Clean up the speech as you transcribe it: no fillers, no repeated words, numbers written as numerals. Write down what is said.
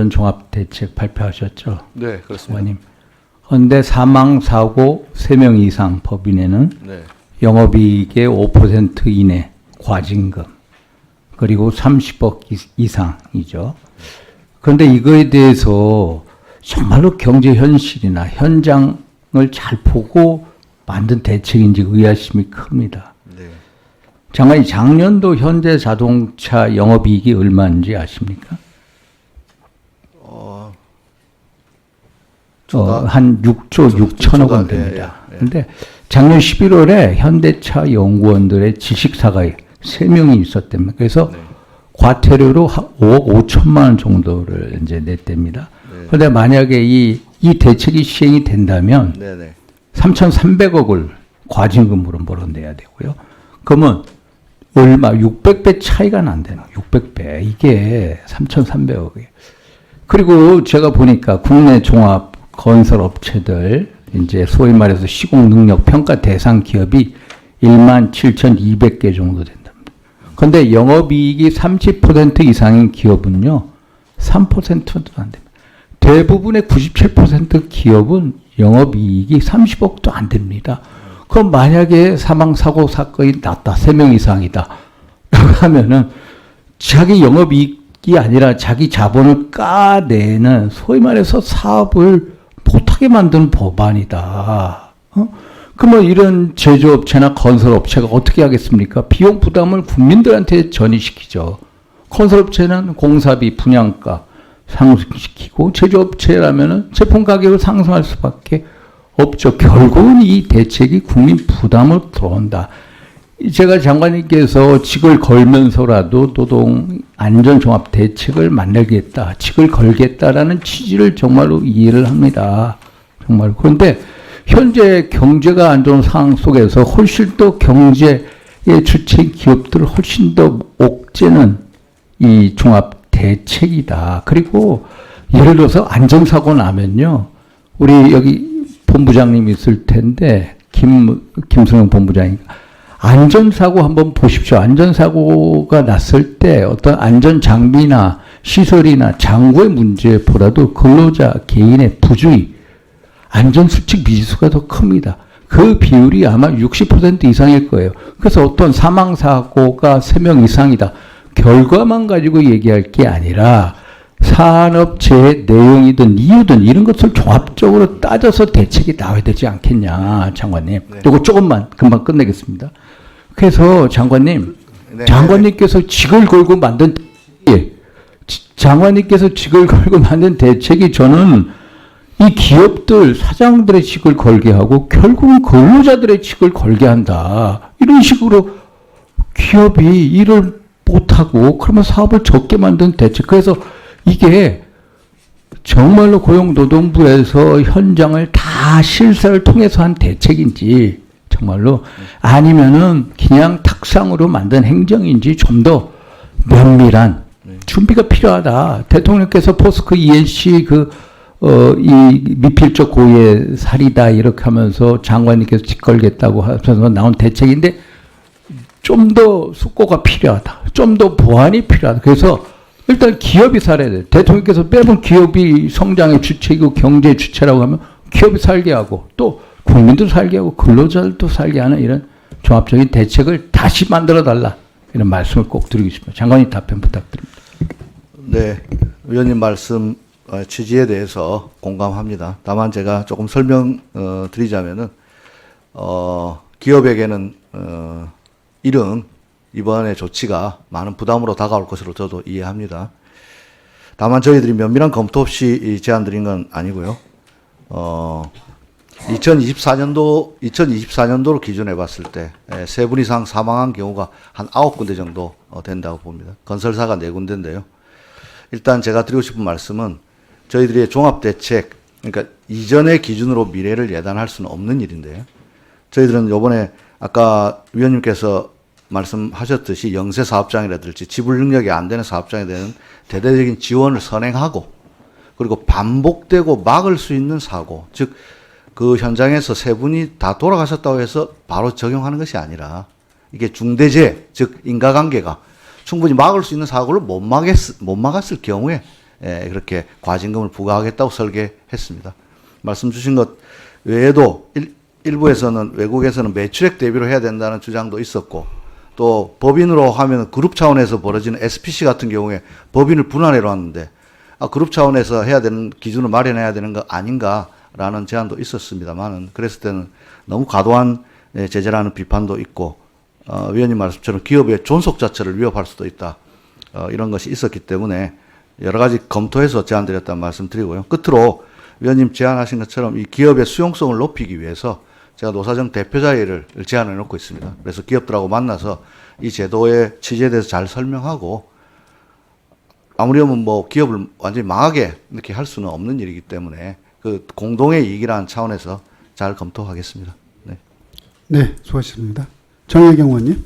종합대책 발표하셨죠? 네, 그렇습니다. 장관님. 그런데 사망사고 3명 이상 법인에는 네. 영업이익의 5% 이내 과징금 그리고 30억 이상이죠. 그런데 이거에 대해서 정말로 경제 현실이나 현장을 잘 보고 만든 대책인지 의아심이 큽니다. 네. 장관님, 작년도 현대 자동차 영업이익이 얼마인지 아십니까? 한 6조 6천억 원 됩니다. 그런데 작년 11월에 현대차 연구원들의 지식사가에 3명이 있었답니다. 그래서 과태료로 5억 5천만 원 정도를 이제 냈답니다. 그런데 만약에 이 대책이 시행이 된다면 3,300억을 과징금으로 물어내야 되고요. 그러면 얼마 600배 차이가 난대요. 600배. 이게 3,300억이에요. 그리고 제가 보니까 국내 종합 건설 업체들 이제 소위 말해서 시공 능력 평가 대상 기업이 17,200개 정도 된답니다. 그런데 영업이익이 30% 이상인 기업은요, 3%도 안 됩니다. 대부분의 97% 기업은 영업이익이 30억도 안 됩니다. 그럼 만약에 사망사고 사건이 났다, 3명 이상이다. 하면은 자기 영업이익이 아니라 자기 자본을 까내는 소위 말해서 사업을 못하게 만드는 법안이다. 그러면 이런 제조업체나 건설업체가 어떻게 하겠습니까? 비용 부담을 국민들한테 전이시키죠. 건설업체는 공사비, 분양가 상승시키고 제조업체라면은 제품 가격을 상승할 수밖에 없죠. 결국은 이 대책이 국민 부담을 들어온다. 제가 장관님께서 직을 걸면서라도 노동 안전 종합 대책을 만들겠다, 직을 걸겠다라는 취지를 정말로 이해를 합니다. 정말. 그런데 현재 경제가 안 좋은 상황 속에서 훨씬 더 경제의 주체인 기업들을 훨씬 더 옥죄는 이 종합 대책이다. 그리고 예를 들어서 안전사고 나면요, 우리 여기 본부장님 있을 텐데 김승용 본부장님. 안전사고 한번 보십시오. 안전사고가 났을 때 어떤 안전장비나 시설이나 장구의 문제보다도 근로자 개인의 부주의, 안전수칙 미수가 더 큽니다. 그 비율이 아마 60% 이상일 거예요. 그래서 어떤 사망사고가 3명 이상이다. 결과만 가지고 얘기할 게 아니라 산업재해 내용이든 이유든 이런 것을 종합적으로 따져서 대책이 나와야 되지 않겠냐, 장관님. 이거 조금만 금방 끝내겠습니다. 그래서 장관님, 장관님께서 직을 걸고 만든 대책이 저는 이 기업들 사장들의 직을 걸게 하고 결국은 근로자들의 직을 걸게 한다. 이런 식으로 기업이 일을 못하고 그러면 사업을 적게 만든 대책. 그래서 이게 정말로 고용노동부에서 현장을 다 실사를 통해서 한 대책인지 정말로 아니면은 그냥 탁상으로 만든 행정인지 좀 더 면밀한 준비가 필요하다. 대통령께서 포스코 ENC 이 미필적 고의 사리다 이렇게 하면서 장관님께서 직걸겠다고 하면서 나온 대책인데 좀 더 숙고가 필요하다. 좀 더 보완이 필요하다. 그래서 일단 기업이 살아야 돼. 대통령께서 매번 기업이 성장의 주체이고 경제의 주체라고 하면 기업이 살게 하고 또 국민도 살게 하고 근로자들도 살게 하는 이런 종합적인 대책을 다시 만들어 달라. 이런 말씀을 꼭 드리고 싶습니다. 장관님 답변 부탁드립니다. 네, 의원님 말씀 취지에 대해서 공감합니다. 다만 제가 조금 설명 드리자면은 기업에게는 이런 이번의 조치가 많은 부담으로 다가올 것으로 저도 이해합니다. 다만 저희들이 면밀한 검토 없이 제안드린 건 아니고요. 2024년도로 기준해 봤을 때 3분 이상 사망한 경우가 한 9군데 정도 된다고 봅니다. 건설사가 4군데인데요. 일단 제가 드리고 싶은 말씀은 저희들의 종합대책, 그러니까 이전의 기준으로 미래를 예단할 수는 없는 일인데요. 저희들은 이번에 아까 위원님께서 말씀하셨듯이 영세 사업장이라든지 지불 능력이 안 되는 사업장에 대한 대대적인 지원을 선행하고 그리고 반복되고 막을 수 있는 사고, 즉 그 현장에서 3분이 다 돌아가셨다고 해서 바로 적용하는 것이 아니라 이게 중대재해, 즉 인과관계가 충분히 막을 수 있는 사고를 못 막았을 경우에 그렇게 과징금을 부과하겠다고 설계했습니다. 말씀 주신 것 외에도 일부에서는 외국에서는 매출액 대비로 해야 된다는 주장도 있었고 또 법인으로 하면 그룹 차원에서 벌어지는 SPC 같은 경우에 법인을 분할해 놨는데 그룹 차원에서 해야 되는 기준을 마련해야 되는 거 아닌가라는 제안도 있었습니다만은 그랬을 때는 너무 과도한 제재라는 비판도 있고 위원님 말씀처럼 기업의 존속 자체를 위협할 수도 있다. 이런 것이 있었기 때문에 여러 가지 검토해서 제안드렸다는 말씀 드리고요. 끝으로 위원님 제안하신 것처럼 이 기업의 수용성을 높이기 위해서 제가 노사정 대표자회를 제안해 놓고 있습니다. 그래서 기업들하고 만나서 이 제도의 취지에 대해서 잘 설명하고 아무리면 뭐 기업을 완전히 망하게 이렇게 할 수는 없는 일이기 때문에 그 공동의 이익이라는 차원에서 잘 검토하겠습니다. 네. 네, 수고하셨습니다. 정혜경 의원님.